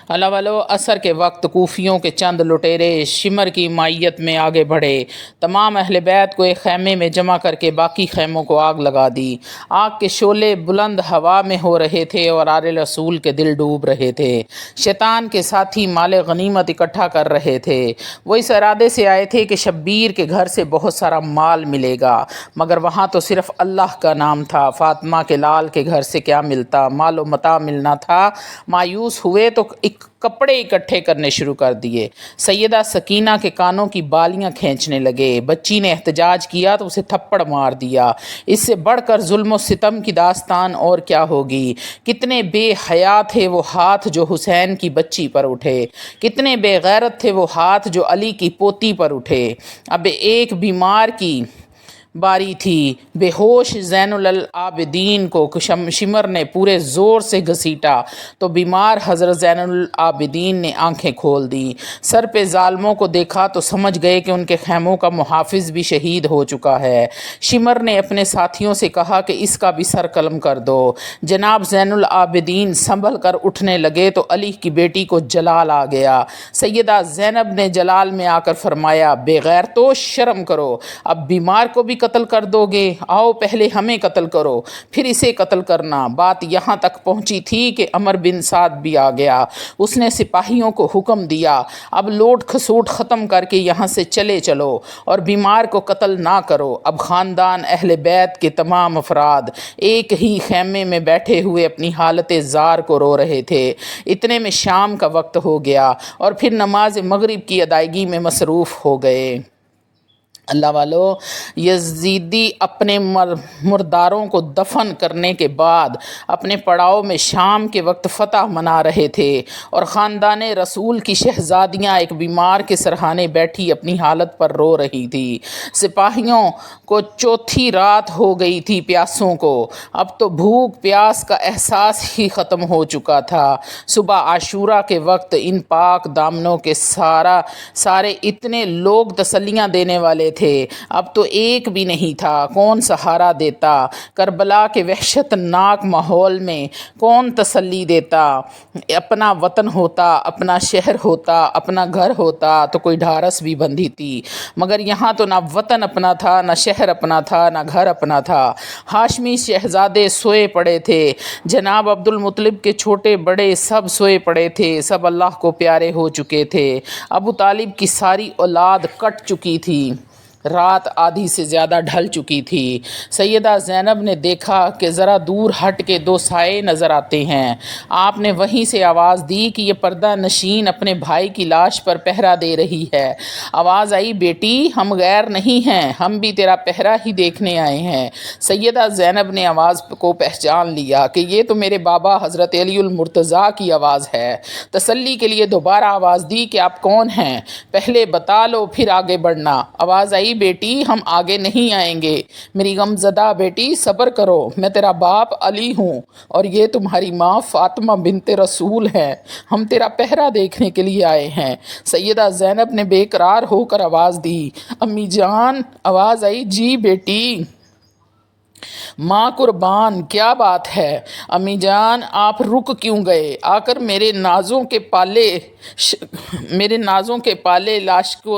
اللہ والو عصر کے وقت کوفیوں کے چند لٹیرے شمر کی مائیت میں آگے بڑھے، تمام اہل بیت کو ایک خیمے میں جمع کر کے باقی خیموں کو آگ لگا دی۔ آگ کے شعلے بلند ہوا میں ہو رہے تھے اور آل رسول کے دل ڈوب رہے تھے۔ شیطان کے ساتھی مال غنیمت اکٹھا کر رہے تھے۔ وہ اس ارادے سے آئے تھے کہ شبیر کے گھر سے بہت سارا مال ملے گا، مگر وہاں تو صرف اللہ کا نام تھا۔ فاطمہ کے لال کے گھر سے کیا ملتا، مال و متاع ملنا تھا۔ مایوس ہوئے تو کپڑے اکٹھے کرنے شروع کر دیے۔ سیدہ سکینہ کے کانوں کی بالیاں کھینچنے لگے۔ بچی نے احتجاج کیا تو اسے تھپڑ مار دیا۔ اس سے بڑھ کر ظلم و ستم کی داستان اور کیا ہوگی۔ کتنے بے حیا تھے وہ ہاتھ جو حسین کی بچی پر اٹھے، کتنے بے غیرت تھے وہ ہاتھ جو علی کی پوتی پر اٹھے۔ اب ایک بیمار کی باری تھی۔ بے ہوش زین العابدین کو شمر نے پورے زور سے گھسیٹا تو بیمار حضرت زین العابدین نے آنکھیں کھول دی۔ سر پہ ظالموں کو دیکھا تو سمجھ گئے کہ ان کے خیموں کا محافظ بھی شہید ہو چکا ہے۔ شمر نے اپنے ساتھیوں سے کہا کہ اس کا بھی سر قلم کر دو۔ جناب زین العابدین سنبھل کر اٹھنے لگے تو علی کی بیٹی کو جلال آ گیا۔ سیدہ زینب نے جلال میں آ کر فرمایا، بے غیرتو شرم کرو، اب بیمار کو بھی قتل کر دو گے؟ آؤ پہلے ہمیں قتل کرو پھر اسے قتل کرنا۔ بات یہاں تک پہنچی تھی کہ عمر بن سعد بھی آ گیا۔ اس نے سپاہیوں کو حکم دیا، اب لوٹ کھسوٹ ختم کر کے یہاں سے چلے چلو اور بیمار کو قتل نہ کرو۔ اب خاندان اہل بیت کے تمام افراد ایک ہی خیمے میں بیٹھے ہوئے اپنی حالت زار کو رو رہے تھے۔ اتنے میں شام کا وقت ہو گیا اور پھر نماز مغرب کی ادائیگی میں مصروف ہو گئے۔ اللہ والو، یزیدی اپنے مرداروں کو دفن کرنے کے بعد اپنے پڑاؤ میں شام کے وقت فتح منا رہے تھے اور خاندان رسول کی شہزادیاں ایک بیمار کے سرہانے بیٹھی اپنی حالت پر رو رہی تھی۔ سپاہیوں کو چوتھی رات ہو گئی تھی پیاسوں کو، اب تو بھوک پیاس کا احساس ہی ختم ہو چکا تھا۔ صبح عاشورہ کے وقت ان پاک دامنوں کے سارے اتنے لوگ تسلیاں دینے والے تھے، اب تو ایک بھی نہیں تھا۔ کون سہارا دیتا؟ کربلا کے وحشت ناک ماحول میں کون تسلی دیتا؟ اپنا وطن ہوتا، اپنا شہر ہوتا، اپنا گھر ہوتا تو کوئی ڈھارس بھی بندھی تھی، مگر یہاں تو نہ وطن اپنا تھا، نہ شہر اپنا تھا، نہ گھر اپنا تھا۔ ہاشمی شہزادے سوئے پڑے تھے، جناب عبد المطلب کے چھوٹے بڑے سب سوئے پڑے تھے، سب اللہ کو پیارے ہو چکے تھے۔ ابو طالب کی ساری اولاد کٹ چکی تھی، رات آدھی سے زیادہ ڈھل چکی تھی۔ سیدہ زینب نے دیکھا کہ ذرا دور ہٹ کے دو سائے نظر آتے ہیں۔ آپ نے وہیں سے آواز دی کہ یہ پردہ نشین اپنے بھائی کی لاش پر پہرا دے رہی ہے۔ آواز آئی، بیٹی ہم غیر نہیں ہیں، ہم بھی تیرا پہرا ہی دیکھنے آئے ہیں۔ سیدہ زینب نے آواز کو پہچان لیا کہ یہ تو میرے بابا حضرت علی المرتضیٰ کی آواز ہے۔ تسلی کے لیے دوبارہ آواز دی کہ آپ کون ہیں، پہلے بتا لو پھر آگے بڑھنا۔ آواز آئی، بیٹی ہم آگے نہیں آئیں گے، میری غمزدہ بیٹی صبر کرو، میں تیرا باپ علی ہوں اور یہ تمہاری ماں فاطمہ بنت رسول ہے، ہم تیرا پہرا دیکھنے کے لیے آئے ہیں۔ سیدہ زینب نے بے قرار ہو کر آواز دی، امی جان۔ آواز آئی، جی بیٹی۔ ماں قربان، کیا بات ہے؟ امی جان آپ رک کیوں گئے؟ آ کر میرے نازوں کے پالے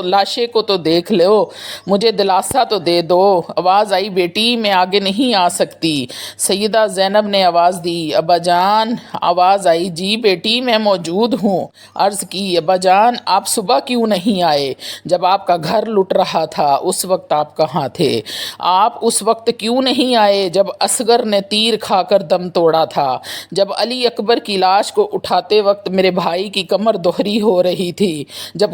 لاشے کو تو دیکھ لو، مجھے دلاسا تو دے دو۔ آواز آئی، بیٹی میں آگے نہیں آ سکتی۔ سیدہ زینب نے آواز دی، ابا جان۔ آواز آئی، جی بیٹی میں موجود ہوں۔ عرض کی، ابا جان آپ صبح کیوں نہیں آئے؟ جب آپ کا گھر لٹ رہا تھا اس وقت آپ کہاں تھے؟ آپ اس وقت کیوں نہیں آئے جب اصغر نے تیر کھا کر دم توڑا تھا، جب علی اکبر کی لاش کو اٹھاتے وقت میرے بھائی کی کمر دوہری ہو رہی تھی، جب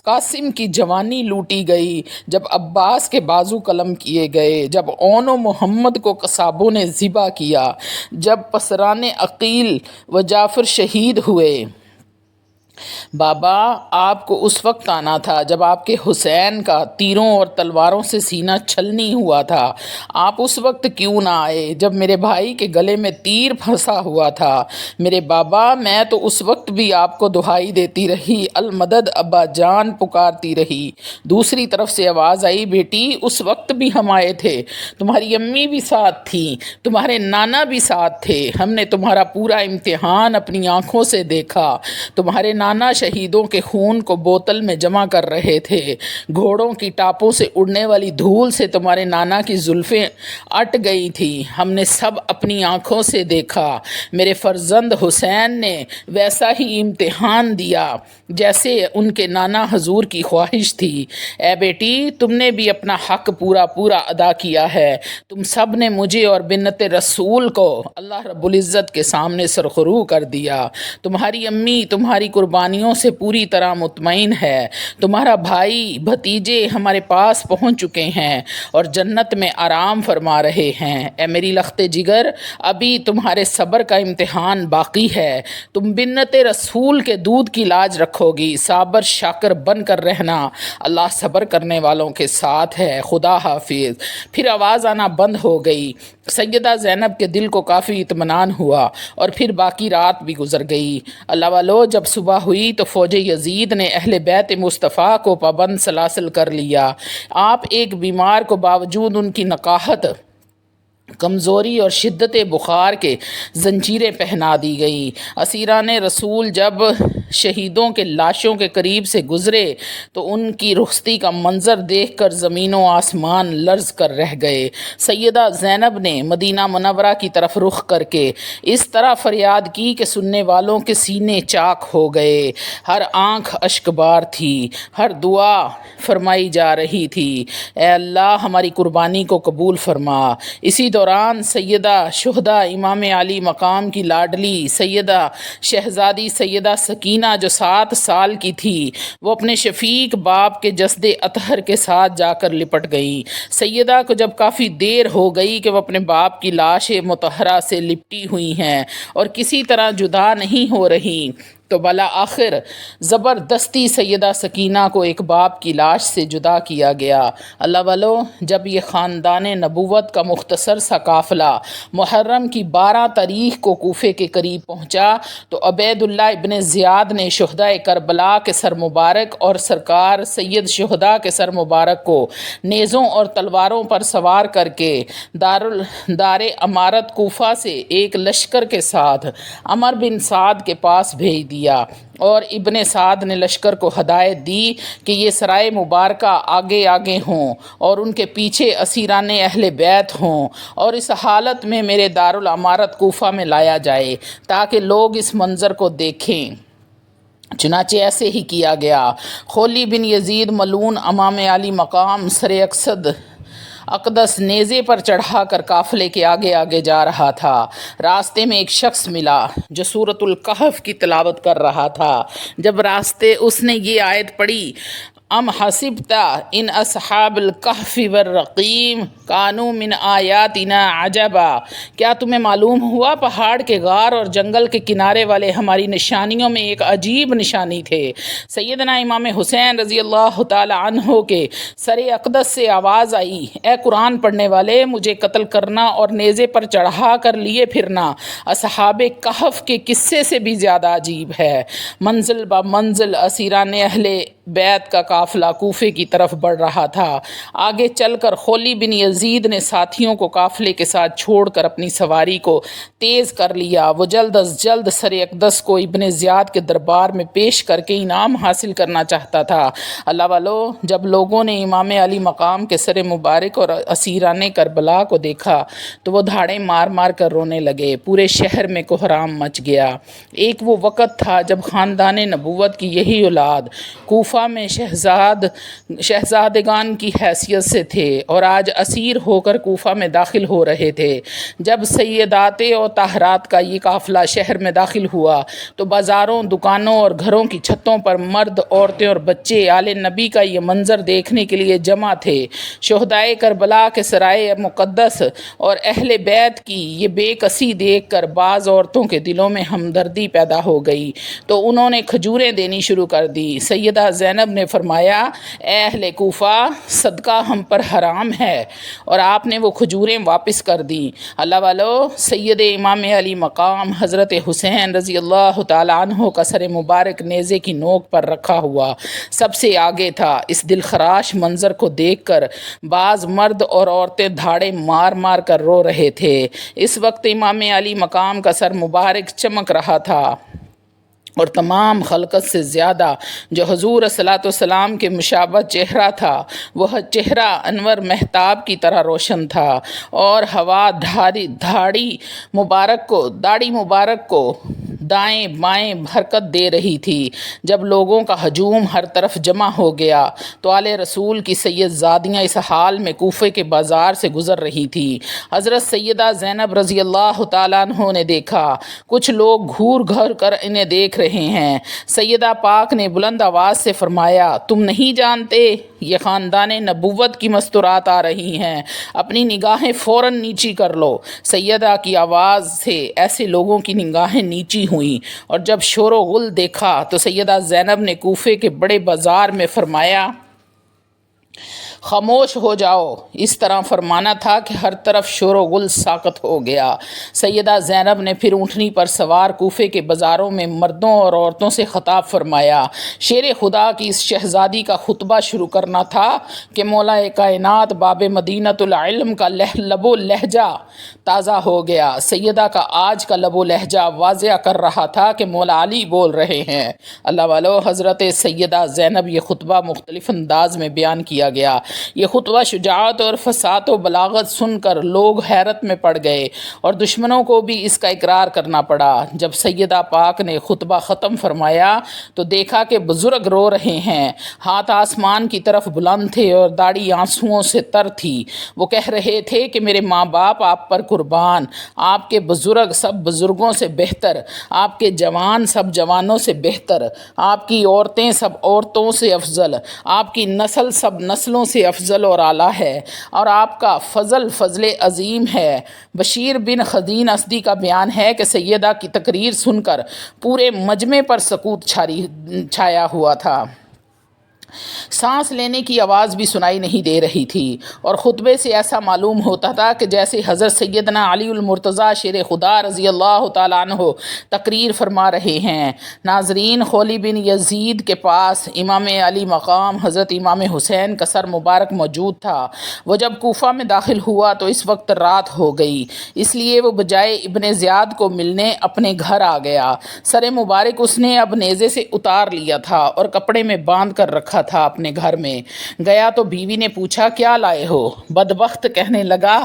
قاسم کی جوانی لوٹی گئی، جب عباس کے بازو قلم کیے گئے، جب اون و محمد کو قصابوں نے ذبح کیا، جب پسران عقیل و جعفر شہید ہوئے، بابا آپ کو اس وقت آنا تھا جب آپ کے حسین کا تیروں اور تلواروں سے سینہ چھلنی ہوا تھا۔ آپ اس وقت کیوں نہ آئے جب میرے بھائی کے گلے میں تیر پھنسا ہوا تھا؟ میرے بابا میں تو اس وقت بھی آپ کو دہائی دیتی رہی، المدد ابا جان پکارتی رہی۔ دوسری طرف سے آواز آئی، بیٹی اس وقت بھی ہم آئے تھے، تمہاری امی بھی ساتھ تھیں، تمہارے نانا بھی ساتھ تھے، ہم نے تمہارا پورا امتحان اپنی آنکھوں سے دیکھا۔ تمہارے نانا شہیدوں کے خون کو بوتل میں جمع کر رہے تھے، گھوڑوں کی ٹاپوں سے اڑنے والی دھول سے تمہارے نانا کی زلفیں اٹ گئی تھیں، ہم نے سب اپنی آنکھوں سے دیکھا۔ میرے فرزند حسین نے ویسا ہی امتحان دیا جیسے ان کے نانا حضور کی خواہش تھی۔ اے بیٹی تم نے بھی اپنا حق پورا ادا کیا ہے، تم سب نے مجھے اور بنت رسول کو اللہ رب العزت کے سامنے سرخرو کر دیا۔ تمہاری امی تمہاری قربانیوں سے پوری طرح مطمئن ہے، تمہارا بھائی بھتیجے ہمارے پاس پہنچ چکے ہیں اور جنت میں آرام فرما رہے ہیں۔ اے میری لخت جگر ابھی تمہارے صبر کا امتحان باقی ہے، تم بنت رسول کے دودھ کی لاج رکھو گی، صابر شاکر بن کر رہنا، اللہ صبر کرنے والوں کے ساتھ ہے، خدا حافظ۔ پھر آواز آنا بند ہو گئی۔ سیدہ زینب کے دل کو کافی اطمینان ہوا اور پھر باقی رات بھی گزر گئی۔ اللہ والو جب صبح ہوئی تو فوج یزید نے اہل بیت مصطفیٰ کو پابند سلاسل کر لیا۔ آپ ایک بیمار کو باوجود ان کی نقاہت، کمزوری اور شدت بخار کے زنجیریں پہنا دی گئیں۔ اسیران رسول جب شہیدوں کے لاشوں کے قریب سے گزرے تو ان کی رخصتی کا منظر دیکھ کر زمین و آسمان لرز کر رہ گئے۔ سیدہ زینب نے مدینہ منورہ کی طرف رخ کر کے اس طرح فریاد کی کہ سننے والوں کے سینے چاک ہو گئے، ہر آنکھ اشکبار تھی، ہر دعا فرمائی جا رہی تھی، اے اللہ ہماری قربانی کو قبول فرما۔ اسی دوران سیدہ شہداء امام علی مقام کی لاڈلی سیدہ شہزادی سیدہ سکینہ جو 7 سال کی تھی، وہ اپنے شفیق باپ کے جسد اطہر کے ساتھ جا کر لپٹ گئی۔ سیدہ کو جب کافی دیر ہو گئی کہ وہ اپنے باپ کی لاش مطہرہ سے لپٹی ہوئی ہیں اور کسی طرح جدا نہیں ہو رہی، تو بلا آخر زبردستی سیدہ سکینہ کو ایک باپ کی لاش سے جدا کیا گیا۔ اللہ والو جب یہ خاندان نبوت کا مختصر سا قافلہ محرم کی 12 تاریخ کو کوفے کے قریب پہنچا تو عبید اللہ ابن زیاد نے شہدائے کربلا کے سر مبارک اور سرکار سید شہداء کے سر مبارک کو نیزوں اور تلواروں پر سوار کر کے دار امارت کوفہ سے ایک لشکر کے ساتھ عمر بن سعد کے پاس بھیج دیا، اور ابن سعد نے لشکر کو ہدایت دی کہ یہ سرائے مبارکہ آگے آگے ہوں اور ان کے پیچھے اسیران اہل بیت ہوں، اور اس حالت میں میرے دارالامارت کوفہ میں لایا جائے تاکہ لوگ اس منظر کو دیکھیں۔ چنانچہ ایسے ہی کیا گیا۔ خولی بن یزید ملعون امام علی مقام سر اقدس نیزے پر چڑھا کر قافلے کے آگے آگے جا رہا تھا۔ راستے میں ایک شخص ملا جو سورۃ الکہف کی تلاوت کر رہا تھا۔ جب راستے اس نے یہ آیت پڑھی، ام حسبت ان اصحاب الکہف والرقیم کانوا من آیاتنا عجبا، کیا تمہیں معلوم ہوا پہاڑ کے غار اور جنگل کے کنارے والے ہماری نشانیوں میں ایک عجیب نشانی تھے؟ سیدنا امام حسین رضی اللہ تعالی عنہ کے سر اقدس سے آواز آئی، اے قرآن پڑھنے والے، مجھے قتل کرنا اور نیزے پر چڑھا کر لیے پھرنا اصحاب کہف کے قصے سے بھی زیادہ عجیب ہے۔ منزل با منزل اسیران اہل بیت کا قافلہ کوفے کی طرف بڑھ رہا تھا۔ آگے چل کر خولی بن یزید نے ساتھیوں کو قافلے کے ساتھ چھوڑ کر اپنی سواری کو تیز کر لیا۔ وہ جلد از جلد سر اقدس کو ابن زیاد کے دربار میں پیش کر کے انعام حاصل کرنا چاہتا تھا۔ اللہ والو جب لوگوں نے امام علی مقام کے سر مبارک اور اسیران کربلا کو دیکھا تو وہ دھاڑیں مار مار کر رونے لگے۔ پورے شہر میں کوہرام مچ گیا۔ ایک وہ وقت تھا جب خاندان نبوت کی یہی اولاد کوفہ کوفہ میں شہزادگان کی حیثیت سے تھے اور آج اسیر ہو کر کوفہ میں داخل ہو رہے تھے۔ جب سیدات اور طاہرات کا یہ قافلہ شہر میں داخل ہوا تو بازاروں، دکانوں اور گھروں کی چھتوں پر مرد، عورتیں اور بچے آل نبی کا یہ منظر دیکھنے کے لیے جمع تھے۔ شہدائے کربلا کے سرائے مقدس اور اہل بیت کی یہ بے کسی دیکھ کر بعض عورتوں کے دلوں میں ہمدردی پیدا ہو گئی تو انہوں نے کھجوریں دینی شروع کر دی۔ سیدہ زینب نے فرمایا، اے اہل کوفہ، صدقہ ہم پر حرام ہے، اور آپ نے وہ کھجوریں واپس کر دیں۔ اللہ والو، سید امام علی مقام حضرت حسین رضی اللہ تعالیٰ عنہ کا سر مبارک نیزے کی نوک پر رکھا ہوا سب سے آگے تھا۔ اس دلخراش منظر کو دیکھ کر بعض مرد اور عورتیں دھاڑے مار مار کر رو رہے تھے۔ اس وقت امام علی مقام کا سر مبارک چمک رہا تھا اور تمام خلقت سے زیادہ جو حضور صلی اللہ علیہ وسلم کے مشابہ چہرہ تھا، وہ چہرہ انور مہتاب کی طرح روشن تھا، اور ہوا داڑھی مبارک کو دائیں بائیں حرکت دے رہی تھی۔ جب لوگوں کا ہجوم ہر طرف جمع ہو گیا تو آل رسول کی سید زادیاں اس حال میں کوفے کے بازار سے گزر رہی تھی۔ حضرت سیدہ زینب رضی اللہ تعالیٰ عنہ نے دیکھا کچھ لوگ گھور گھر کر انہیں دیکھ رہے ہیں۔ سیدہ پاک نے بلند آواز سے فرمایا، تم نہیں جانتے یہ خاندان نبوت کی مستورات آ رہی ہیں، اپنی نگاہیں فوراً نیچی کر لو۔ سیدہ کی آواز سے ایسے لوگوں کی نگاہیں نیچی ہوئیں، اور جب شور و غل دیکھا تو سیدہ زینب نے کوفے کے بڑے بازار میں فرمایا، خاموش ہو جاؤ۔ اس طرح فرمانا تھا کہ ہر طرف شور و غل ساکت ہو گیا۔ سیدہ زینب نے پھر اونٹنی پر سوار کوفے کے بازاروں میں مردوں اور عورتوں سے خطاب فرمایا۔ شیر خدا کی اس شہزادی کا خطبہ شروع کرنا تھا کہ مولا کائنات باب مدینۃ العلم کا لب و لہجہ تازہ ہو گیا۔ سیدہ کا آج کا لب و لہجہ واضح کر رہا تھا کہ مولا علی بول رہے ہیں۔ اللہ والو، حضرت سیدہ زینب یہ خطبہ مختلف انداز میں بیان کیا گیا۔ یہ خطبہ شجاعت اور فصاحت و بلاغت سن کر لوگ حیرت میں پڑ گئے اور دشمنوں کو بھی اس کا اقرار کرنا پڑا۔ جب سیدہ پاک نے خطبہ ختم فرمایا تو دیکھا کہ بزرگ رو رہے ہیں، ہاتھ آسمان کی طرف بلند تھے اور داڑھی آنسوؤں سے تر تھی۔ وہ کہہ رہے تھے کہ میرے ماں باپ آپ پر قربان، آپ کے بزرگ سب بزرگوں سے بہتر، آپ کے جوان سب جوانوں سے بہتر، آپ کی عورتیں سب عورتوں سے افضل، آپ کی نسل سب نسلوں سے افضل اور اعلیٰ ہے، اور آپ کا فضل عظیم ہے۔ بشیر بن خدین اسدی کا بیان ہے کہ سیدہ کی تقریر سن کر پورے مجمع پر سکوت چھایا ہوا تھا۔ سانس لینے کی آواز بھی سنائی نہیں دے رہی تھی، اور خطبے سے ایسا معلوم ہوتا تھا کہ جیسے حضرت سیدنا علی المرتضیٰ شیر خدا رضی اللہ تعالیٰ عنہ تقریر فرما رہے ہیں۔ ناظرین، خولی بن یزید کے پاس امام علی مقام حضرت امام حسین کا سر مبارک موجود تھا۔ وہ جب کوفہ میں داخل ہوا تو اس وقت رات ہو گئی، اس لیے وہ بجائے ابن زیاد کو ملنے اپنے گھر آ گیا۔ سر مبارک اس نے اب نیزے سے اتار لیا تھا اور کپڑے میں باندھ کر رکھا تھا۔ اپنے گھر میں گیا تو بیوی نے پوچھا، کیا لائے ہو؟ بدبخت کہنے لگا،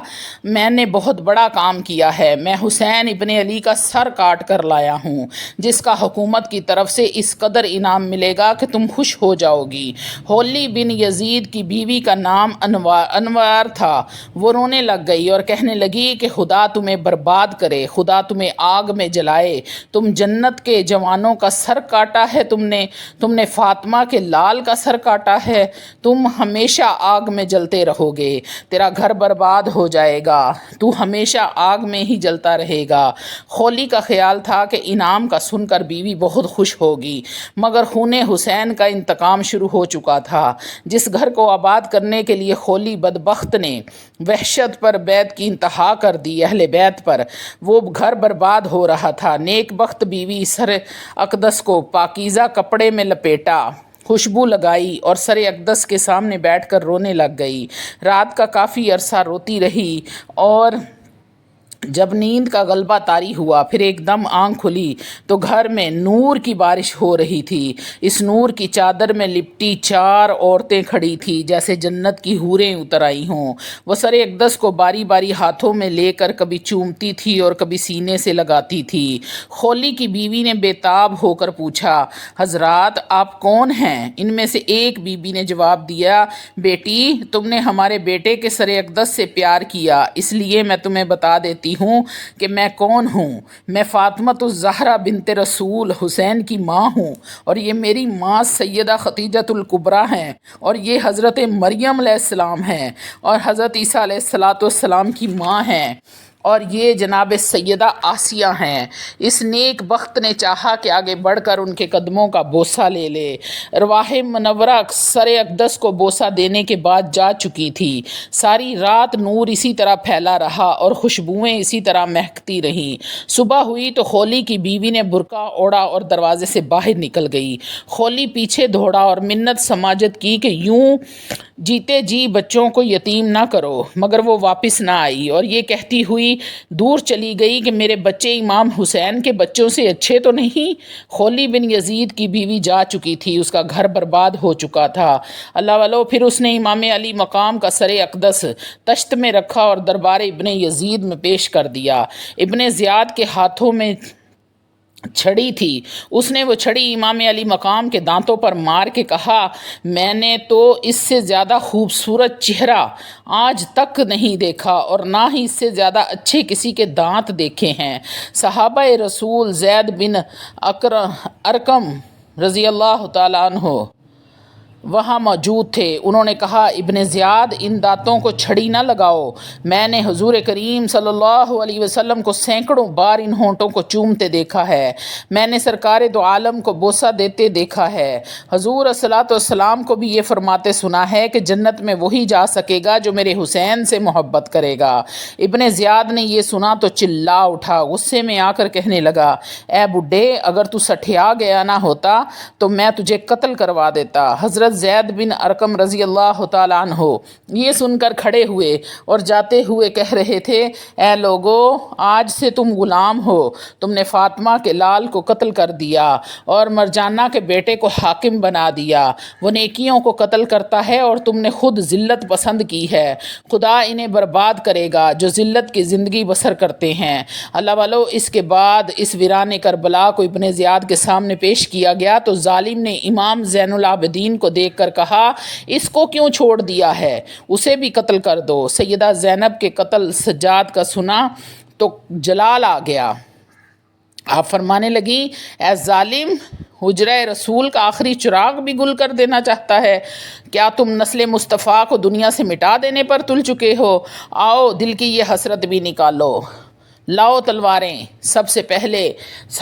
میں نے بہت بڑا کام کیا ہے، میں حسین ابن علی کا سر کاٹ کر لایا ہوں، جس کا حکومت کی طرف سے اس قدر انعام ملے گا کہ تم خوش ہو جاؤ گی۔ خولی بن یزید کی بیوی کا نام انوار تھا۔ وہ رونے لگ گئی اور کہنے لگی کہ خدا تمہیں برباد کرے، خدا تمہیں آگ میں جلائے، تم جنت کے جوانوں کا سر کاٹا ہے، تم نے فاطمہ کے لال کا سر کاٹا ہے، تم ہمیشہ آگ میں جلتے رہو گے، تیرا گھر برباد ہو جائے گا، تو ہمیشہ آگ میں ہی جلتا رہے گا۔ خولی کا خیال تھا کہ انعام کا سن کر بیوی بہت خوش ہوگی، مگر خون حسین کا انتقام شروع ہو چکا تھا۔ جس گھر کو آباد کرنے کے لیے خولی بدبخت نے وحشت پر بیت کی انتہا کر دی اہل بیت پر، وہ گھر برباد ہو رہا تھا۔ نیک بخت بیوی سر اقدس کو پاکیزہ کپڑے میں لپیٹا، خوشبو لگائی اور سر اقدس کے سامنے بیٹھ کر رونے لگ گئی۔ رات کا کافی عرصہ روتی رہی اور جب نیند کا غلبہ طاری ہوا پھر ایک دم آنکھ کھلی تو گھر میں نور کی بارش ہو رہی تھی۔ اس نور کی چادر میں لپٹی 4 عورتیں کھڑی تھیں جیسے جنت کی حوریں اتر آئی ہوں۔ وہ سر اقدس کو باری باری ہاتھوں میں لے کر کبھی چومتی تھی اور کبھی سینے سے لگاتی تھی۔ خولی کی بیوی نے بے تاب ہو کر پوچھا، حضرات آپ کون ہیں؟ ان میں سے ایک بیوی نے جواب دیا، بیٹی تم نے ہمارے بیٹے کے سر اقدس سے پیار کیا، اس لیے میں تمہیں بتا دیتی ہوں کہ میں کون ہوں۔ میں فاطمۃ الزہرا بنت رسول حسین کی ماں ہوں، اور یہ میری ماں سیدہ خدیجۃ الکبریٰ ہیں، اور یہ حضرت مریم علیہ السلام ہیں، اور حضرت عیسیٰ علیہ السلام کی ماں ہیں، اور یہ جناب سیدہ آسیہ ہیں۔ اس نیک بخت نے چاہا کہ آگے بڑھ کر ان کے قدموں کا بوسہ لے لے۔ ارواح منورہ سر اقدس کو بوسہ دینے کے بعد جا چکی تھی۔ ساری رات نور اسی طرح پھیلا رہا اور خوشبوئیں اسی طرح مہکتی رہیں۔ صبح ہوئی تو خولی کی بیوی نے برقع اوڑھا اور دروازے سے باہر نکل گئی۔ خولی پیچھے دوڑا اور منت سماجت کی کہ یوں جیتے جی بچوں کو یتیم نہ کرو، مگر وہ واپس نہ آئی اور یہ کہتی ہوئی دور چلی گئی کہ میرے بچے امام حسین کے بچوں سے اچھے تو نہیں۔ خولی بن یزید کی بیوی جا چکی تھی، اس کا گھر برباد ہو چکا تھا۔ اللہ والو پھر اس نے امام علی مقام کا سر اقدس تشت میں رکھا اور دربار ابن یزید میں پیش کر دیا۔ ابن زیاد کے ہاتھوں میں چھڑی تھی، اس نے وہ چھڑی امام علی مقام کے دانتوں پر مار کے کہا، میں نے تو اس سے زیادہ خوبصورت چہرہ آج تک نہیں دیکھا اور نہ ہی اس سے زیادہ اچھے کسی کے دانت دیکھے ہیں۔ صحابہ رسول زید بن ارقم رضی اللہ تعالیٰ عنہ وہاں موجود تھے۔ انہوں نے کہا، ابن زیاد ان دانتوں کو چھڑی نہ لگاؤ، میں نے حضور کریم صلی اللہ علیہ وسلم کو سینکڑوں بار ان ہونٹوں کو چومتے دیکھا ہے، میں نے سرکار دو عالم کو بوسہ دیتے دیکھا ہے۔ حضور صلیٰ والسلام کو بھی یہ فرماتے سنا ہے کہ جنت میں وہی جا سکے گا جو میرے حسین سے محبت کرے گا۔ ابن زیاد نے یہ سنا تو چلا اٹھا، غصے میں آ کر کہنے لگا، اے بڈھے اگر تو سٹھیا گیا نہ ہوتا تو میں تجھے قتل کروا دیتا۔ حضرت زید بن ارقم رضی اللہ تعالیٰ عنہ یہ سن کر کھڑے ہوئے اور جاتے ہوئے کہہ رہے تھے، اے لوگو آج سے تم غلام ہو، تم نے فاطمہ کے لال کو قتل کر دیا اور مرجانہ کے بیٹے کو حاکم بنا دیا۔ وہ نیکیوں کو قتل کرتا ہے اور تم نے خود ذلت پسند کی ہے، خدا انہیں برباد کرے گا جو ذلت کی زندگی بسر کرتے ہیں۔ اللہ والو اس کے بعد اس ویران کربلا کو ابن زیاد کے سامنے پیش کیا گیا تو ظالم نے امام زین العابدین کو دیکھ کر کہا، اس کو کیوں چھوڑ دیا ہے، اسے بھی قتل کر دو۔ سیدہ زینب کے قتل سجاد کا سنا تو جلال آ گیا۔ آپ فرمانے لگی، اے ظالم، حجرہ رسول کا آخری چراغ بھی گل کر دینا چاہتا ہے، کیا تم نسل مصطفیٰ کو دنیا سے مٹا دینے پر تل چکے ہو؟ آؤ دل کی یہ حسرت بھی نکالو، لاؤ تلواریں، سب سے پہلے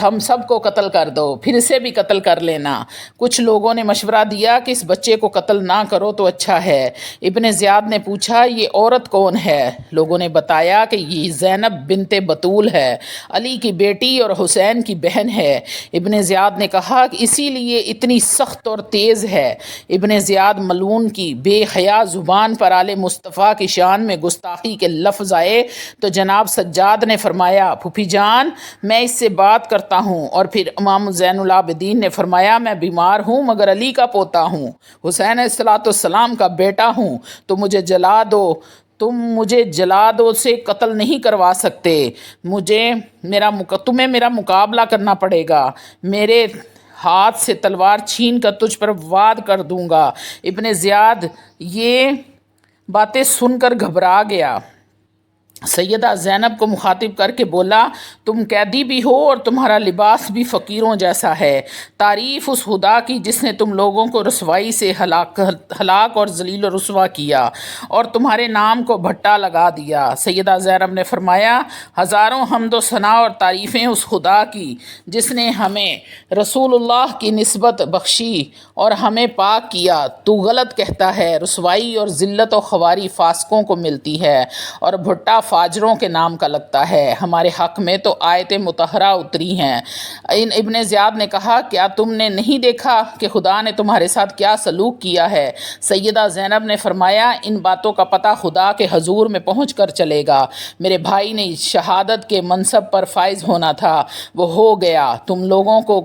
ہم سب کو قتل کر دو، پھر اسے بھی قتل کر لینا۔ کچھ لوگوں نے مشورہ دیا کہ اس بچے کو قتل نہ کرو تو اچھا ہے۔ ابن زیاد نے پوچھا، یہ عورت کون ہے؟ لوگوں نے بتایا کہ یہ زینب بنت بطول ہے، علی کی بیٹی اور حسین کی بہن ہے۔ ابن زیاد نے کہا کہ اسی لیے اتنی سخت اور تیز ہے۔ ابن زیاد ملعون کی بے حیا زبان پر آل مصطفیٰ کی شان میں گستاخی کے لفظ آئے تو جناب سجاد نے فرمایا، پھوپھی جان میں اس سے بات کرتا ہوں، اور پھر امام زین العابدین نے فرمایا، میں بیمار ہوں مگر علی کا پوتا ہوں، حسین علیہ السلام کا بیٹا ہوں، تو مجھے جلا دو، تم مجھے جلادوں سے قتل نہیں کروا سکتے، تمہیں میرا مقابلہ کرنا پڑے گا، میرے ہاتھ سے تلوار چھین کر تجھ پر واد کر دوں گا۔ ابن زیاد یہ باتیں سن کر گھبرا گیا۔ سیدہ زینب کو مخاطب کر کے بولا، تم قیدی بھی ہو اور تمہارا لباس بھی فقیروں جیسا ہے، تعریف اس خدا کی جس نے تم لوگوں کو رسوائی سے ہلاک اور ذلیل و رسوا کیا اور تمہارے نام کو بھٹا لگا دیا۔ سیدہ زینب نے فرمایا، ہزاروں حمد و ثنا اور تعریفیں اس خدا کی جس نے ہمیں رسول اللہ کی نسبت بخشی اور ہمیں پاک کیا۔ تو غلط کہتا ہے، رسوائی اور ذلت و خواری فاسقوں کو ملتی ہے اور بھٹا فاجروں کے نام کا لگتا ہے، ہمارے حق میں تو آیت مطہرہ اتری ہیں۔ ابن زیاد نے کہا کیا تم نے نہیں دیکھا کہ خدا نے تمہارے ساتھ کیا سلوک کیا ہے؟ سیدہ زینب نے فرمایا ان باتوں کا پتہ خدا کے حضور میں پہنچ کر چلے گا۔ میرے بھائی نے شہادت کے منصب پر فائز ہونا تھا، وہ ہو گیا۔ تم لوگوں کو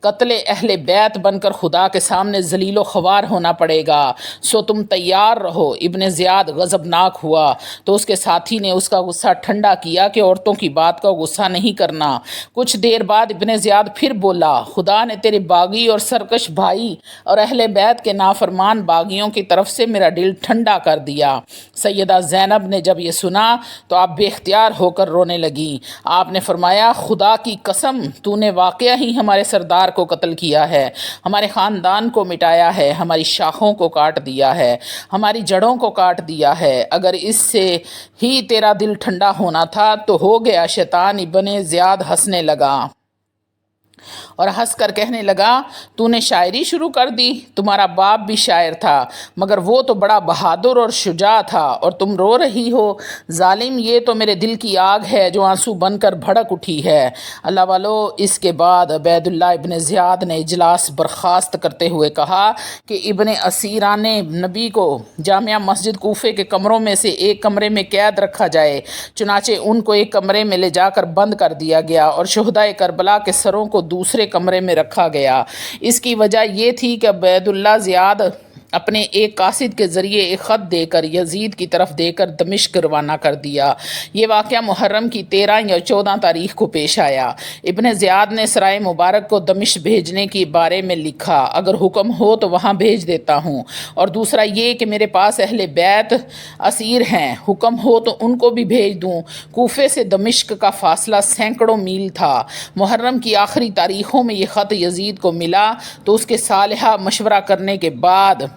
قتل اہل بیت بن کر خدا کے سامنے ذلیل و خوار ہونا پڑے گا، سو تم تیار رہو۔ ابن زیاد غضبناک ہوا تو اس کے ساتھی نے اس کا غصہ ٹھنڈا کیا کہ عورتوں کی بات کا غصہ نہیں کرنا۔ کچھ دیر بعد ابن زیاد پھر بولا خدا نے تیرے باغی اور سرکش بھائی اور اہل بیت کے نافرمان باغیوں کی طرف سے میرا دل ٹھنڈا کر دیا۔ سیدہ زینب نے جب یہ سنا تو آپ بے اختیار ہو کر رونے لگیں۔ آپ نے فرمایا خدا کی قسم تو نے واقعہ ہی ہمارے سردار کو قتل کیا ہے، ہمارے خاندان کو مٹایا ہے، ہماری شاخوں کو کاٹ دیا ہے، ہماری جڑوں کو کاٹ دیا ہے۔ اگر اس سے ہی تیرا دل ٹھنڈا ہونا تھا تو ہو گیا۔ شیطان ابن زیاد ہنسنے لگا اور ہنس کر کہنے لگا تو نے شاعری شروع کر دی، تمہارا باپ بھی شاعر تھا مگر وہ تو بڑا بہادر اور شجاع تھا اور تم رو رہی ہو۔ ظالم یہ تو میرے دل کی آگ ہے جو آنسو بن کر بھڑک اٹھی ہے۔ اللہ والو، اس کے بعد عبید اللہ ابن زیاد نے اجلاس برخاست کرتے ہوئے کہا کہ ابن اسیران نبی کو جامعہ مسجد کوفے کے کمروں میں سے ایک کمرے میں قید رکھا جائے۔ چنانچہ ان کو ایک کمرے میں لے جا کر بند کر دیا گیا اور شہدائے کربلا کے سروں کو دوسرے کمرے میں رکھا گیا۔ اس کی وجہ یہ تھی کہ عبید اللہ زیاد اپنے ایک قاصد کے ذریعے ایک خط دے کر یزید کی طرف دے کر دمشق روانہ کر دیا۔ یہ واقعہ محرم کی 13 یا 14 تاریخ کو پیش آیا۔ ابن زیاد نے سرائے مبارک کو دمشق بھیجنے کے بارے میں لکھا اگر حکم ہو تو وہاں بھیج دیتا ہوں، اور دوسرا یہ کہ میرے پاس اہل بیت اسیر ہیں، حکم ہو تو ان کو بھی بھیج دوں۔ کوفے سے دمشق کا فاصلہ سینکڑوں میل تھا۔ محرم کی آخری تاریخوں میں یہ خط یزید کو ملا تو اس کے صالحہ مشورہ کرنے کے بعد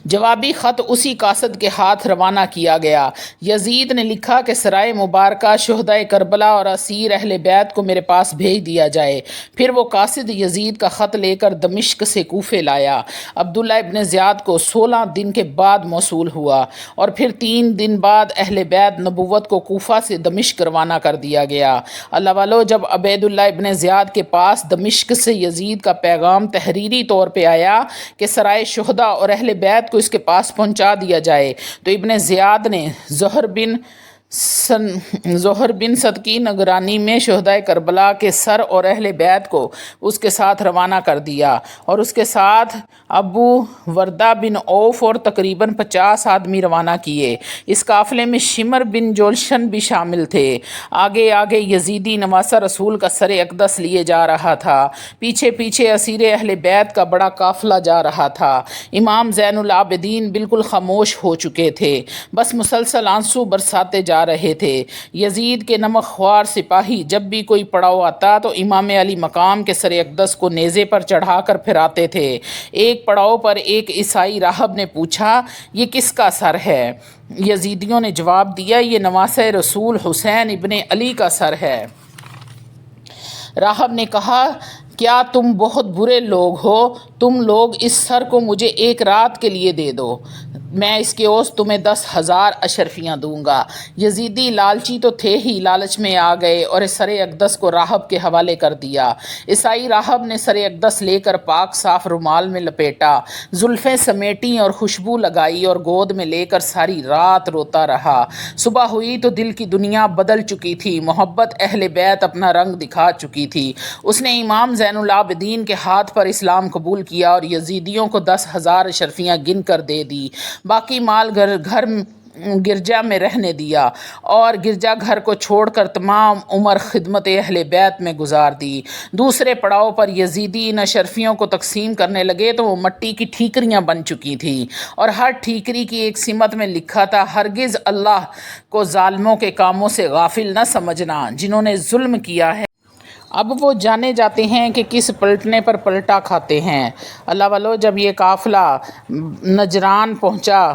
جوابی خط اسی قاصد کے ہاتھ روانہ کیا گیا۔ یزید نے لکھا کہ سرائے مبارکہ شہدائے کربلا اور اسیر اہل بیت کو میرے پاس بھیج دیا جائے۔ پھر وہ قاصد یزید کا خط لے کر دمشق سے کوفے لایا۔ عبداللہ ابن زیاد کو 16 دن کے بعد موصول ہوا اور پھر 3 دن بعد اہل بیت نبوت کو کوفہ سے دمشق روانہ کر دیا گیا۔ اللہ والو، جب عبید اللہ ابن زیاد کے پاس دمشق سے یزید کا پیغام تحریری طور پہ آیا کہ سرائے شہداء اور اہل بیت کو اس کے پاس پہنچا دیا جائے تو ابن زیاد نے زہر بن صدقی نگرانی میں شہدائے کربلا کے سر اور اہل بیت کو اس کے ساتھ روانہ کر دیا اور اس کے ساتھ ابو وردہ بن عوف اور تقریباً 50 آدمی روانہ کیے۔ اس قافلے میں شمر بن جولشن بھی شامل تھے۔ آگے آگے یزیدی نواسہ رسول کا سر اقدس لیے جا رہا تھا، پیچھے پیچھے اسیر اہل بیت کا بڑا قافلہ جا رہا تھا۔ امام زین العابدین بالکل خاموش ہو چکے تھے، بس مسلسل آنسو برساتے جا رہے تھے۔ یزید کے نمک خوار سپاہی جب بھی کوئی پڑاؤ آتا تو امام علی مقام کے سر اقدس کو نیزے پر چڑھا کر پھراتے تھے۔ ایک پڑاؤ پر ایک عیسائی راہب نے پوچھا یہ کس کا سر ہے؟ یزیدیوں نے جواب دیا یہ نواسہ رسول حسین ابن علی کا سر ہے۔ راہب نے کہا کیا تم بہت برے لوگ ہو؟ تم لوگ اس سر کو مجھے ایک رات کے لیے دے دو، میں اس کے عوض تمہیں 10,000 اشرفیاں دوں گا۔ یزیدی لالچی تو تھے ہی، لالچ میں آ گئے اور سر اقدس کو راہب کے حوالے کر دیا۔ عیسائی راہب نے سر اقدس لے کر پاک صاف رومال میں لپیٹا، زلفیں سمیٹیں اور خوشبو لگائی اور گود میں لے کر ساری رات روتا رہا۔ صبح ہوئی تو دل کی دنیا بدل چکی تھی، محبت اہل بیت اپنا رنگ دکھا چکی تھی۔ اس نے امام زین العابدین کے ہاتھ پر اسلام قبول کیا اور یزیدیوں کو 10,000 اشرفیاں گن کر دے دی۔ باقی مال گھر گرجا میں رہنے دیا اور گرجا گھر کو چھوڑ کر تمام عمر خدمت اہل بیت میں گزار دی۔ دوسرے پڑاؤ پر یزیدی ان اشرفیوں کو تقسیم کرنے لگے تو وہ مٹی کی ٹھیکریاں بن چکی تھیں اور ہر ٹھیکری کی ایک سمت میں لکھا تھا ہرگز اللہ کو ظالموں کے کاموں سے غافل نہ سمجھنا جنہوں نے ظلم کیا ہے، اب وہ جانے جاتے ہیں کہ کس پلٹنے پر پلٹا کھاتے ہیں۔ اللہ والو، جب یہ قافلہ نجران پہنچا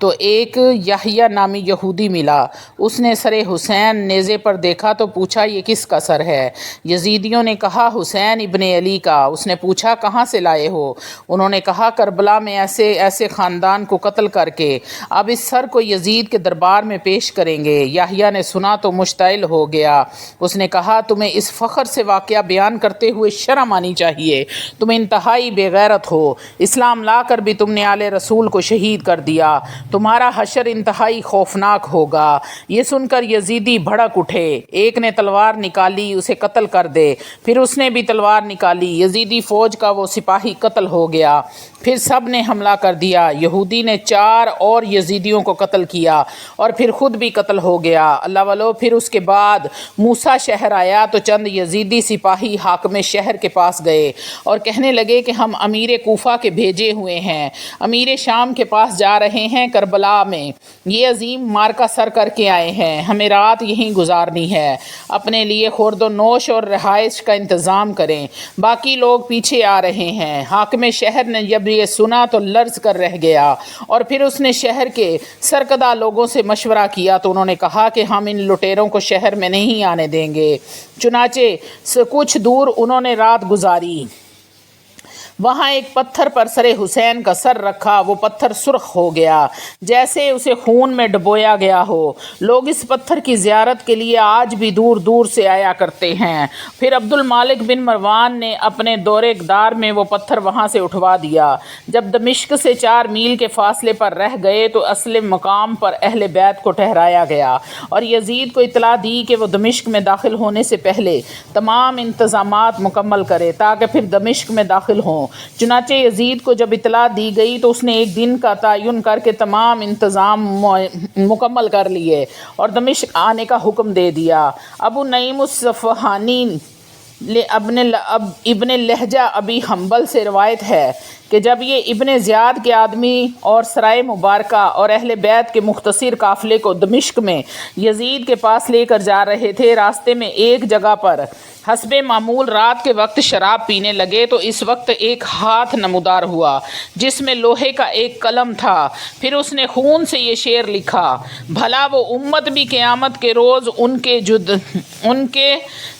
تو ایک یحییٰ نامی یہودی ملا، اس نے سر حسین نیزے پر دیکھا تو پوچھا یہ کس کا سر ہے؟ یزیدیوں نے کہا حسین ابن علی کا۔ اس نے پوچھا کہاں سے لائے ہو؟ انہوں نے کہا کربلا میں ایسے ایسے خاندان کو قتل کر کے اب اس سر کو یزید کے دربار میں پیش کریں گے۔ یحییٰ نے سنا تو مشتعل ہو گیا، اس نے کہا تمہیں اس فخر سے واقعہ بیان کرتے ہوئے شرم آنی چاہیے، تم انتہائی بے غیرت ہو، اسلام لا کر بھی تم نے آل رسول کو شہید کر دیا، تمہارا حشر انتہائی خوفناک ہوگا۔ یہ سن کر یزیدی بھڑک اٹھے، ایک نے تلوار نکالی اسے قتل کر دے، پھر اس نے بھی تلوار نکالی، یزیدی فوج کا وہ سپاہی قتل ہو گیا، پھر سب نے حملہ کر دیا، یہودی نے 4 اور یزیدیوں کو قتل کیا اور پھر خود بھی قتل ہو گیا۔ اللہ والو پھر اس کے بعد موسیٰ شہر آیا تو چند یزیدی سپاہی حاکم شہر کے پاس گئے اور کہنے لگے کہ ہم امیر کوفہ کے بھیجے ہوئے ہیں، امیر شام کے پاس جا رہے ہیں، کربلا میں یہ عظیم مارکہ سر کر کے آئے ہیں، ہمیں رات یہیں گزارنی ہے، اپنے لیے خورد و نوش اور رہائش کا انتظام کریں، باقی لوگ پیچھے آ رہے ہیں۔ حاکم شہر نے جب یہ سنا تو لرز کر رہ گیا اور پھر اس نے شہر کے سرکردہ لوگوں سے مشورہ کیا تو انہوں نے کہا کہ ہم ان لٹیروں کو شہر میں نہیں آنے دیں گے۔ چنانچہ کچھ دور انہوں نے رات گزاری، وہاں ایک پتھر پر سر حسین کا سر رکھا، وہ پتھر سرخ ہو گیا جیسے اسے خون میں ڈبویا گیا ہو، لوگ اس پتھر کی زیارت کے لیے آج بھی دور دور سے آیا کرتے ہیں۔ پھر عبد المالک بن مروان نے اپنے دور اقتدار میں وہ پتھر وہاں سے اٹھوا دیا۔ جب دمشق سے 4 میل کے فاصلے پر رہ گئے تو اصل مقام پر اہل بیت کو ٹھہرایا گیا اور یزید کو اطلاع دی کہ وہ دمشق میں داخل ہونے سے پہلے تمام انتظامات مکمل کرے تاکہ پھر دمشق میں داخل ہوں۔ چنانچہ یزید کو جب اطلاع دی گئی تو اس نے ایک دن کا تعین کر کے تمام انتظام مکمل کر لیے اور دمشق آنے کا حکم دے دیا۔ ابو نعیم الصفہانی ابن لہجہ ابی حنبل سے روایت ہے کہ جب یہ ابن زیاد کے آدمی اور سرائے مبارکہ اور اہل بیت کے مختصر قافلے کو دمشق میں یزید کے پاس لے کر جا رہے تھے، راستے میں ایک جگہ پر حسب معمول رات کے وقت شراب پینے لگے تو اس وقت ایک ہاتھ نمودار ہوا جس میں لوہے کا ایک قلم تھا، پھر اس نے خون سے یہ شعر لکھا، بھلا وہ امت بھی قیامت کے روز ان کے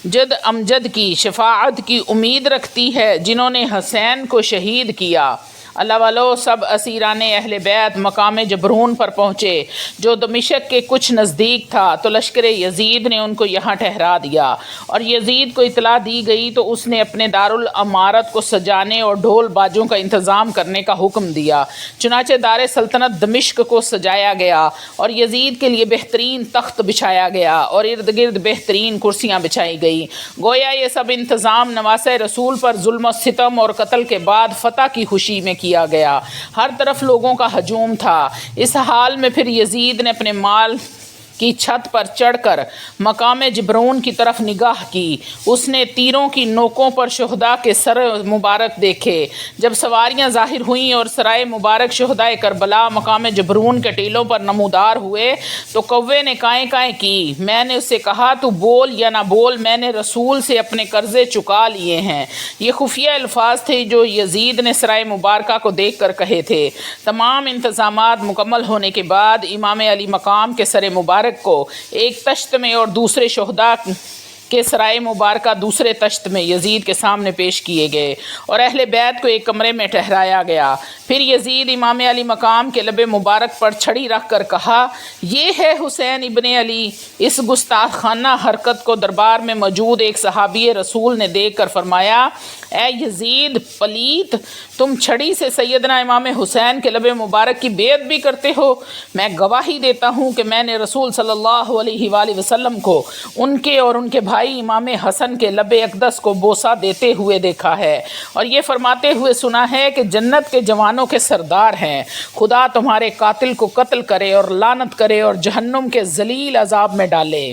جد امجد کی شفاعت کی امید رکھتی ہے جنہوں نے حسین کو شہید کیا۔ اللہ والو سب اسیران اہل بیت مقام جبرون پر پہنچے جو دمشق کے کچھ نزدیک تھا تو لشکر یزید نے ان کو یہاں ٹھہرا دیا اور یزید کو اطلاع دی گئی تو اس نے اپنے دارالامارت کو سجانے اور ڈھول باجوں کا انتظام کرنے کا حکم دیا۔ چنانچہ دار سلطنت دمشق کو سجایا گیا اور یزید کے لیے بہترین تخت بچھایا گیا اور ارد گرد بہترین کرسیاں بچھائی گئی، گویا یہ سب انتظام نواسہ رسول پر ظلم و ستم اور قتل کے بعد فتح کی خوشی میں کیا گیا۔ ہر طرف لوگوں کا ہجوم تھا۔ اس حال میں پھر یزید نے اپنے مال کی چھت پر چڑھ کر مقام جبرون کی طرف نگاہ کی، اس نے تیروں کی نوکوں پر شہداء کے سر مبارک دیکھے۔ جب سواریاں ظاہر ہوئیں اور سرائے مبارک شہدائے کربلا مقام جبرون کے ٹیلوں پر نمودار ہوئے تو کوے نے کائیں کائیں کی۔ میں نے اس سے کہا تو بول یا نہ بول، میں نے رسول سے اپنے قرضے چکا لیے ہیں۔ یہ خفیہ الفاظ تھے جو یزید نے سرائے مبارکہ کو دیکھ کر کہے تھے۔ تمام انتظامات مکمل ہونے کے بعد امام علی مقام کے سر مبارک کو ایک تشت میں اور دوسرے شہداء کے سرائے مبارکہ دوسرے تشت میں یزید کے سامنے پیش کیے گئے اور اہل بیت کو ایک کمرے میں ٹھہرایا گیا۔ پھر یزید امام علی مقام کے لب مبارک پر چھڑی رکھ کر کہا، یہ ہے حسین ابن علی۔ اس گستاخانہ حرکت کو دربار میں موجود ایک صحابی رسول نے دیکھ کر فرمایا، اے یزید پلیت، تم چھڑی سے سیدنا امام حسین کے لب مبارک کی بیعت بھی کرتے ہو؟ میں گواہی دیتا ہوں کہ میں نے رسول صلی اللہ علیہ وآلہ وسلم کو ان کے اور ان کے بھائی امام حسن کے لب اقدس کو بوسہ دیتے ہوئے دیکھا ہے اور یہ فرماتے ہوئے سنا ہے کہ جنت کے جوانوں کے سردار ہیں، خدا تمہارے قاتل کو قتل کرے اور لعنت کرے اور جہنم کے ذلیل عذاب میں ڈالے۔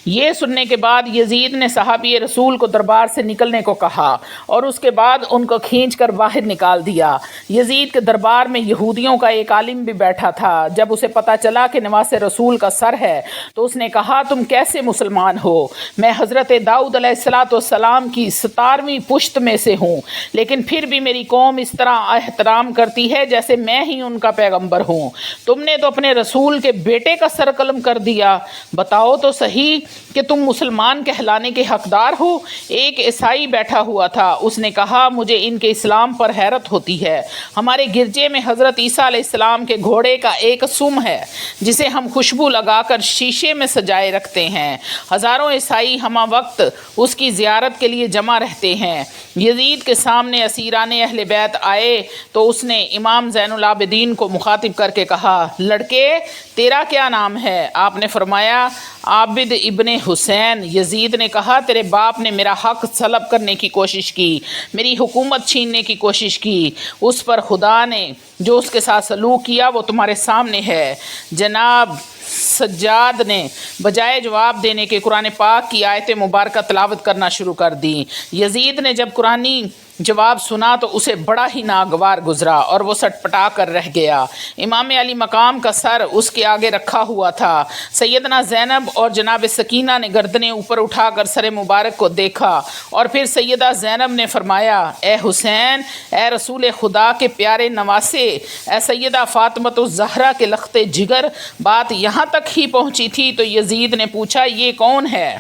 یہ سننے کے بعد یزید نے صحابی رسول کو دربار سے نکلنے کو کہا اور اس کے بعد ان کو کھینچ کر باہر نکال دیا۔ یزید کے دربار میں یہودیوں کا ایک عالم بھی بیٹھا تھا۔ جب اسے پتہ چلا کہ نواسِ رسول کا سر ہے تو اس نے کہا، تم کیسے مسلمان ہو؟ میں حضرت داؤد علیہ السلام کی 17ویں پشت میں سے ہوں، لیکن پھر بھی میری قوم اس طرح احترام کرتی ہے جیسے میں ہی ان کا پیغمبر ہوں۔ تم نے تو اپنے رسول کے بیٹے کا سر قلم کر دیا۔ بتاؤ تو صحیح کہ تم مسلمان کہلانے کے حقدار ہو۔ ایک عیسائی بیٹھا ہوا تھا، اس نے کہا، مجھے ان کے اسلام پر حیرت ہوتی ہے۔ ہمارے گرجے میں حضرت عیسیٰ علیہ السلام کے گھوڑے کا ایک سم ہے جسے ہم خوشبو لگا کر شیشے میں سجائے رکھتے ہیں۔ ہزاروں عیسائی ہمہ وقت اس کی زیارت کے لیے جمع رہتے ہیں۔ یزید کے سامنے اسیران اہل بیت آئے تو اس نے امام زین العابدین کو مخاطب کر کے کہا، لڑکے تیرا کیا نام ہے؟ آپ نے فرمایا، عابد ابن حسین۔ یزید نے کہا، تیرے باپ نے میرا حق سلب کرنے کی کوشش کی، میری حکومت چھیننے کی کوشش کی، اس پر خدا نے جو اس کے ساتھ سلوک کیا وہ تمہارے سامنے ہے۔ جناب سجاد نے بجائے جواب دینے کے قرآن پاک کی آیت مبارکہ تلاوت کرنا شروع کر دی۔ یزید نے جب قرآنی جواب سنا تو اسے بڑا ہی ناگوار گزرا اور وہ سٹ پٹا کر رہ گیا۔ امام علی مقام کا سر اس کے آگے رکھا ہوا تھا۔ سیدنا زینب اور جناب سکینہ نے گردنیں اوپر اٹھا کر سر مبارک کو دیکھا اور پھر سیدہ زینب نے فرمایا، اے حسین، اے رسول خدا کے پیارے نواسے، اے سیدہ فاطمۃ الزہرا کے لخت جگر، بات یہاں تک ہی پہنچی تھی تو یزید نے پوچھا، یہ کون ہے؟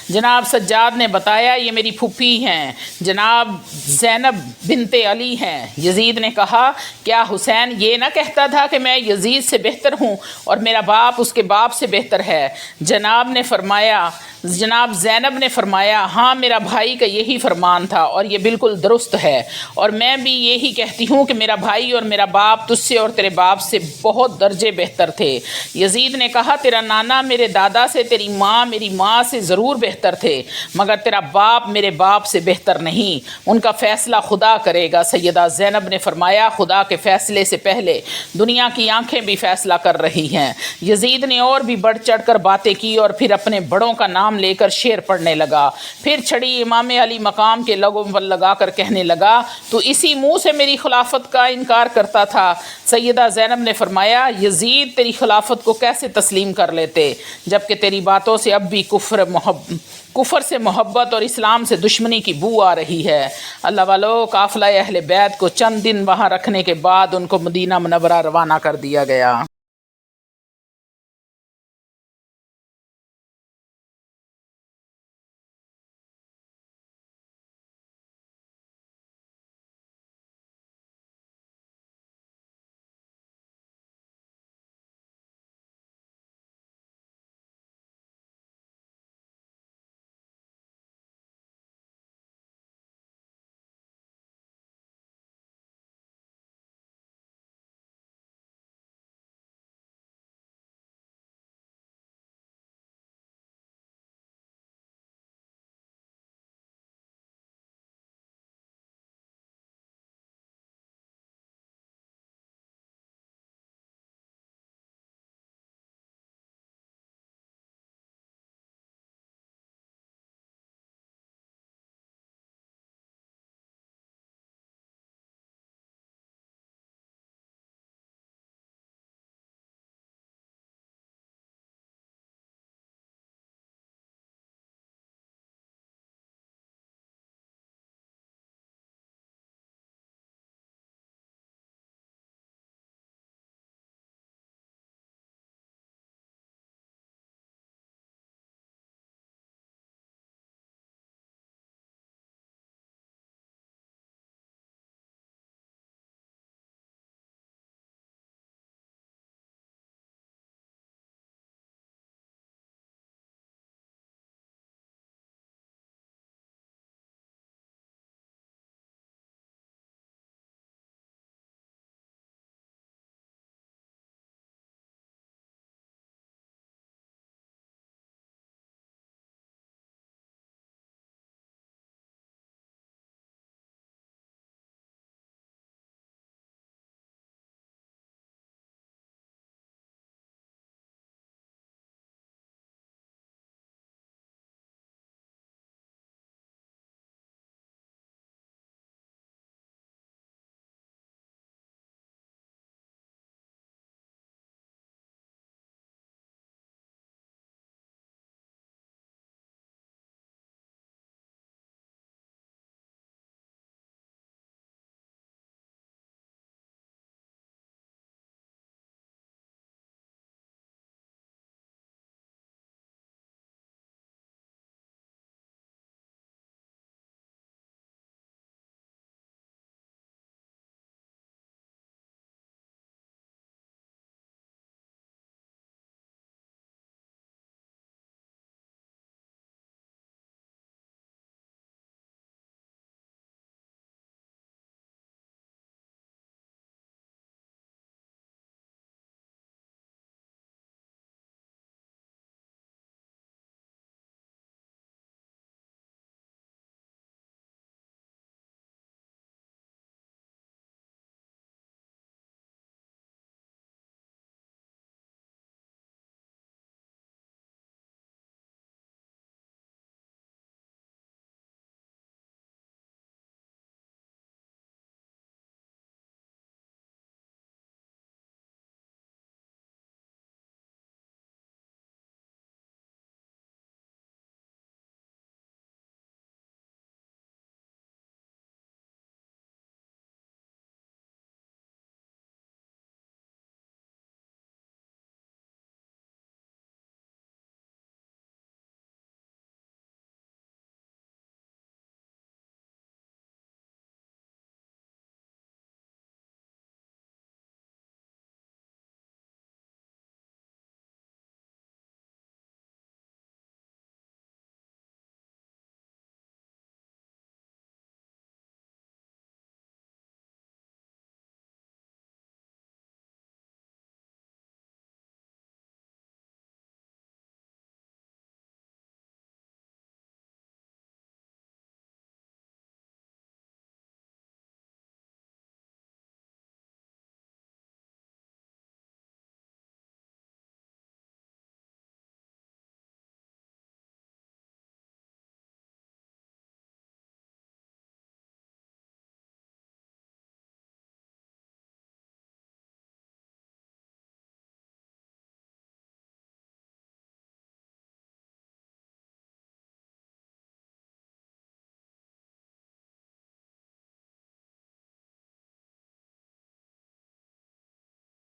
جناب سجاد نے بتایا، یہ میری پھوپھی ہیں، جناب زینب بنت علی ہیں۔ یزید نے کہا، کیا حسین یہ نہ کہتا تھا کہ میں یزید سے بہتر ہوں اور میرا باپ اس کے باپ سے بہتر ہے؟ جناب زینب نے فرمایا، ہاں میرا بھائی کا یہی فرمان تھا اور یہ بالکل درست ہے، اور میں بھی یہی کہتی ہوں کہ میرا بھائی اور میرا باپ تجھ سے اور تیرے باپ سے بہت درجے بہتر تھے۔ یزید نے کہا، تیرا نانا میرے دادا سے، تیری ماں میری ماں سے ضرور بہتر تھے، مگر تیرا باپ میرے باپ سے بہتر نہیں، ان کا فیصلہ خدا کرے گا۔ سیدہ زینب نے فرمایا، خدا کے فیصلے سے پہلے دنیا کی آنکھیں بھی فیصلہ کر رہی ہیں۔ یزید نے اور بھی بڑھ چڑھ کر باتیں کی اور پھر اپنے بڑوں کا نام لے کر شعر پڑھنے لگا۔ پھر چھڑی امام علی مقام کے لگوں پر لگا کر کہنے لگا، تو اسی منہ سے میری خلافت کا انکار کرتا تھا۔ سیدہ زینب نے فرمایا، یزید تیری خلافت کو کیسے تسلیم کر لیتے جبکہ تیری باتوں سے اب بھی کفر سے محبت اور اسلام سے دشمنی کی بو آ رہی ہے۔ اللہ والو، قافلہ اہل بیت کو چند دن وہاں رکھنے کے بعد ان کو مدینہ منورہ روانہ کر دیا گیا۔